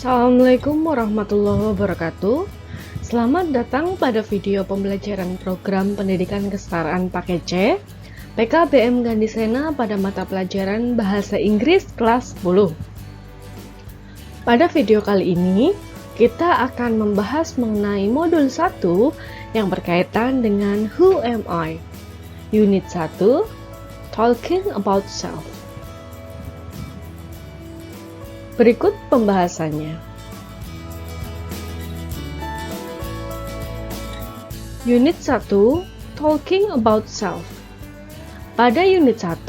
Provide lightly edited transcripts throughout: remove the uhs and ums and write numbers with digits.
Assalamualaikum warahmatullahi wabarakatuh. Selamat datang pada video pembelajaran program pendidikan kesetaraan paket C PKBM Gandhisena pada mata pelajaran Bahasa Inggris kelas 10. Pada video kali ini, kita akan membahas mengenai modul 1 yang berkaitan dengan Who Am I? Unit 1, Talking About Self. Berikut pembahasannya. Unit 1, Talking About Self. Pada unit 1,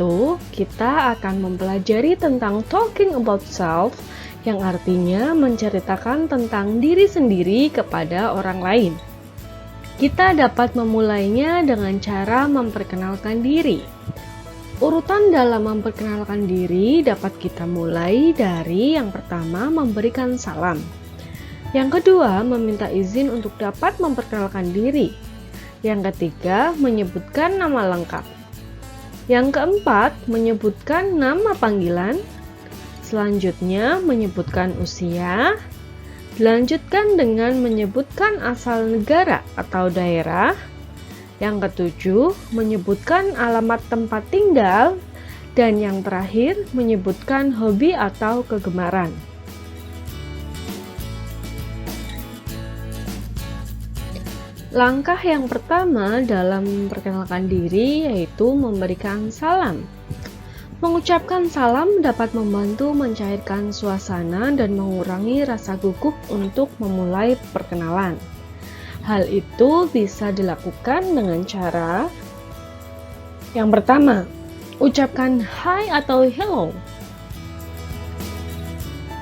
kita akan mempelajari tentang Talking About Self, yang artinya menceritakan tentang diri sendiri kepada orang lain. Kita dapat memulainya dengan cara memperkenalkan diri. Urutan dalam memperkenalkan diri dapat kita mulai dari yang pertama memberikan salam. Yang kedua, meminta izin untuk dapat memperkenalkan diri. Yang ketiga, menyebutkan nama lengkap. Yang keempat, menyebutkan nama panggilan. Selanjutnya, menyebutkan usia. Dilanjutkan dengan menyebutkan asal negara atau daerah. Yang ketujuh, menyebutkan alamat tempat tinggal. Dan yang terakhir, menyebutkan hobi atau kegemaran. Langkah yang pertama dalam memperkenalkan diri yaitu memberikan salam. Mengucapkan salam dapat membantu mencairkan suasana dan mengurangi rasa gugup untuk memulai perkenalan. Hal itu bisa dilakukan dengan cara yang pertama, ucapkan hi atau hello.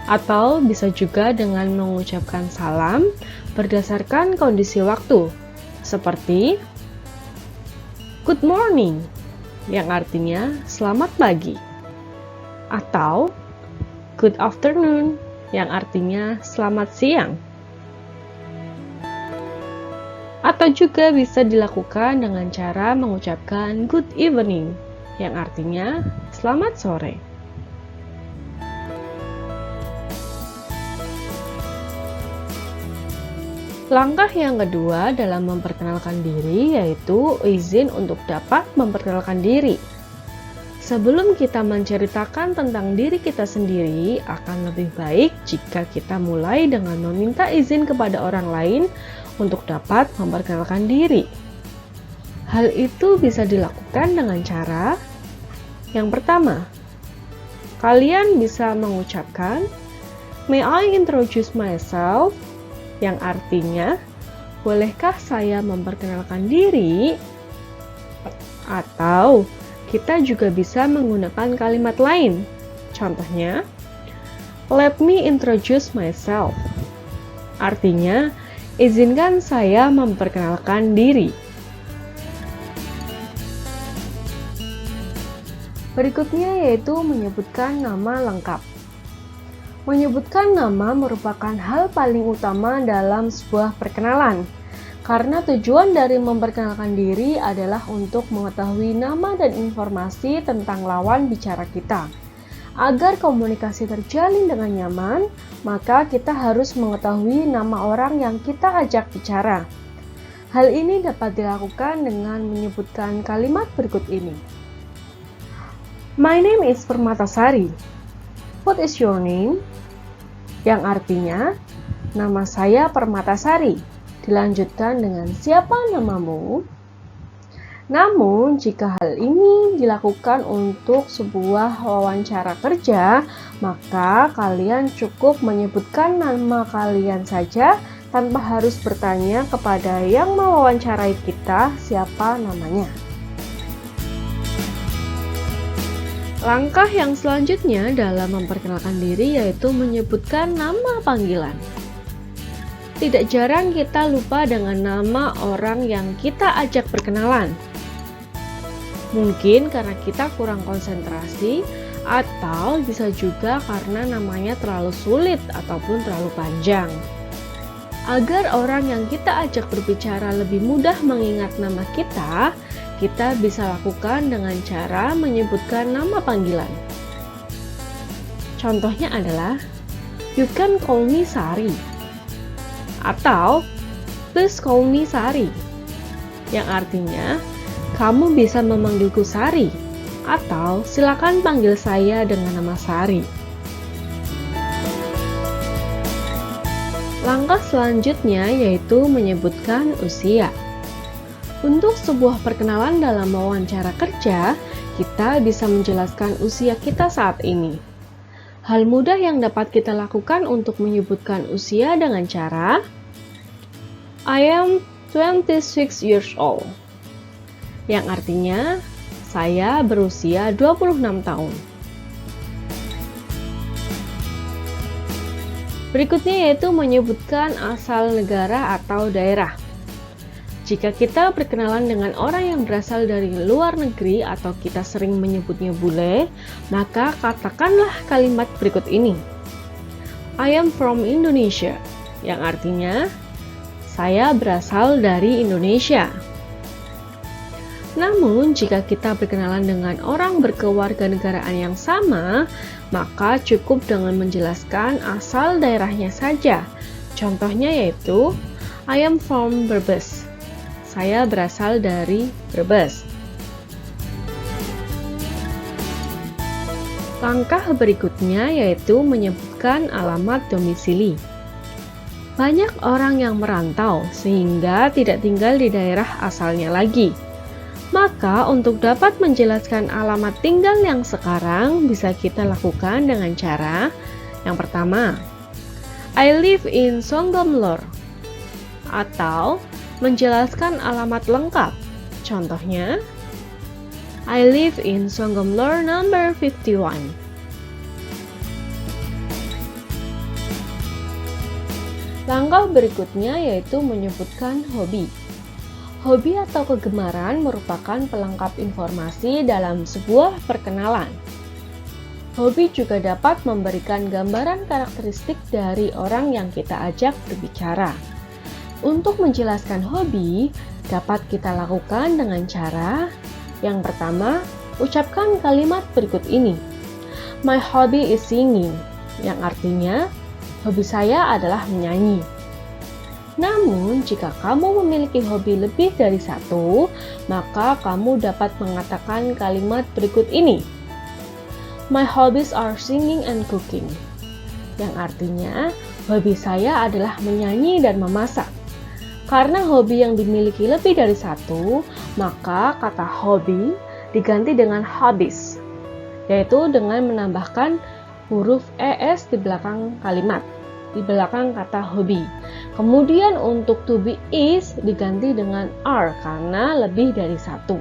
Atau bisa juga dengan mengucapkan salam berdasarkan kondisi waktu, seperti good morning, yang artinya selamat pagi. Atau good afternoon, yang artinya selamat siang. Atau juga bisa dilakukan dengan cara mengucapkan good evening, yang artinya selamat sore. Langkah yang kedua dalam memperkenalkan diri yaitu izin untuk dapat memperkenalkan diri. Sebelum kita menceritakan tentang diri kita sendiri, akan lebih baik jika kita mulai dengan meminta izin kepada orang lain untuk dapat memperkenalkan diri. Hal itu bisa dilakukan dengan cara yang pertama, kalian bisa mengucapkan "May I introduce myself?" yang artinya, bolehkah saya memperkenalkan diri? Atau kita juga bisa menggunakan kalimat lain. Contohnya, let me introduce myself. Artinya, izinkan saya memperkenalkan diri. Berikutnya yaitu menyebutkan nama lengkap. Menyebutkan nama merupakan hal paling utama dalam sebuah perkenalan, karena tujuan dari memperkenalkan diri adalah untuk mengetahui nama dan informasi tentang lawan bicara kita. Agar komunikasi terjalin dengan nyaman, maka kita harus mengetahui nama orang yang kita ajak bicara. Hal ini dapat dilakukan dengan menyebutkan kalimat berikut ini. My name is Permatasari. What is your name? Yang artinya, nama saya Permatasari. Dilanjutkan dengan siapa namamu? Namun, jika hal ini dilakukan untuk sebuah wawancara kerja, maka kalian cukup menyebutkan nama kalian saja tanpa harus bertanya kepada yang mewawancarai kita siapa namanya. Langkah yang selanjutnya dalam memperkenalkan diri yaitu menyebutkan nama panggilan. Tidak jarang kita lupa dengan nama orang yang kita ajak berkenalan. Mungkin karena kita kurang konsentrasi atau bisa juga karena namanya terlalu sulit ataupun terlalu panjang. Agar orang yang kita ajak berbicara lebih mudah mengingat nama kita bisa lakukan dengan cara menyebutkan nama panggilan. Contohnya adalah, You can call me Sari. Atau please call me Sari, yang artinya kamu bisa memanggilku Sari, atau silakan panggil saya dengan nama Sari. Langkah selanjutnya yaitu menyebutkan usia. Untuk sebuah perkenalan dalam wawancara kerja, kita bisa menjelaskan usia kita saat ini. Hal mudah yang dapat kita lakukan untuk menyebutkan usia dengan cara I am 26 years old, yang artinya saya berusia 26 tahun. Berikutnya yaitu menyebutkan asal negara atau daerah. Jika kita berkenalan dengan orang yang berasal dari luar negeri atau kita sering menyebutnya bule, maka katakanlah kalimat berikut ini. I am from Indonesia, yang artinya saya berasal dari Indonesia. Namun, jika kita berkenalan dengan orang berkewarganegaraan yang sama, maka cukup dengan menjelaskan asal daerahnya saja. Contohnya yaitu, I am from Brebes. Saya berasal dari Brebes. Langkah berikutnya yaitu menyebutkan alamat domisili. Banyak orang yang merantau sehingga tidak tinggal di daerah asalnya lagi. Maka untuk dapat menjelaskan alamat tinggal yang sekarang bisa kita lakukan dengan cara yang pertama, I live in Songgomlor, atau menjelaskan alamat lengkap. Contohnya, I live in Songgomlor number 51. Langkah berikutnya yaitu menyebutkan hobi. Hobi atau kegemaran merupakan pelengkap informasi dalam sebuah perkenalan. Hobi juga dapat memberikan gambaran karakteristik dari orang yang kita ajak berbicara. Untuk menjelaskan hobi, dapat kita lakukan dengan cara yang pertama, ucapkan kalimat berikut ini. My hobby is singing, yang artinya hobi saya adalah menyanyi. Namun, jika kamu memiliki hobi lebih dari satu, maka kamu dapat mengatakan kalimat berikut ini. My hobbies are singing and cooking, yang artinya hobi saya adalah menyanyi dan memasak. Karena hobi yang dimiliki lebih dari satu, maka kata hobi diganti dengan hobbies, yaitu dengan menambahkan huruf es di belakang kalimat, di belakang kata hobi. Kemudian untuk to be is diganti dengan are karena lebih dari satu.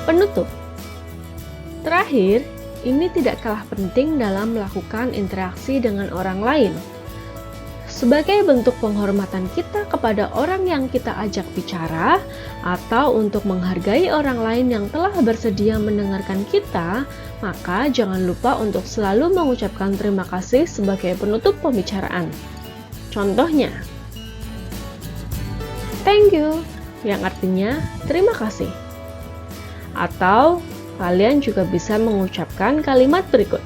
Penutup. Terakhir, ini tidak kalah penting dalam melakukan interaksi dengan orang lain. Sebagai bentuk penghormatan kita kepada orang yang kita ajak bicara, atau untuk menghargai orang lain yang telah bersedia mendengarkan kita, maka jangan lupa untuk selalu mengucapkan terima kasih sebagai penutup pembicaraan. Contohnya, thank you, yang artinya terima kasih. Atau kalian juga bisa mengucapkan kalimat berikut.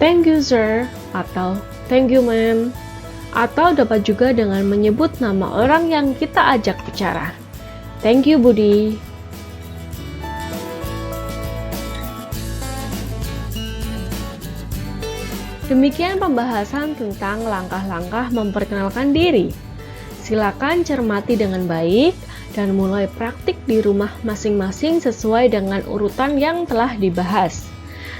Thank you sir, atau thank you ma'am. Atau dapat juga dengan menyebut nama orang yang kita ajak bicara. Thank you Budi. Demikian pembahasan tentang langkah-langkah memperkenalkan diri. Silakan cermati dengan baik dan mulai praktik di rumah masing-masing sesuai dengan urutan yang telah dibahas.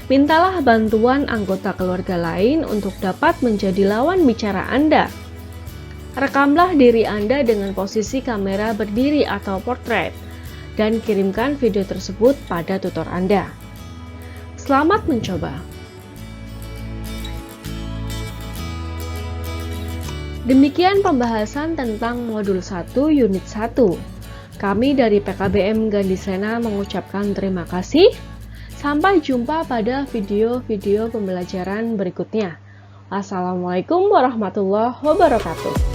Mintalah bantuan anggota keluarga lain untuk dapat menjadi lawan bicara Anda. Rekamlah diri Anda dengan posisi kamera berdiri atau portrait, dan kirimkan video tersebut pada tutor Anda. Selamat mencoba! Demikian pembahasan tentang modul 1 unit 1. Kami dari PKBM Gandhisena mengucapkan terima kasih. Sampai jumpa pada video-video pembelajaran berikutnya. Assalamualaikum warahmatullahi wabarakatuh.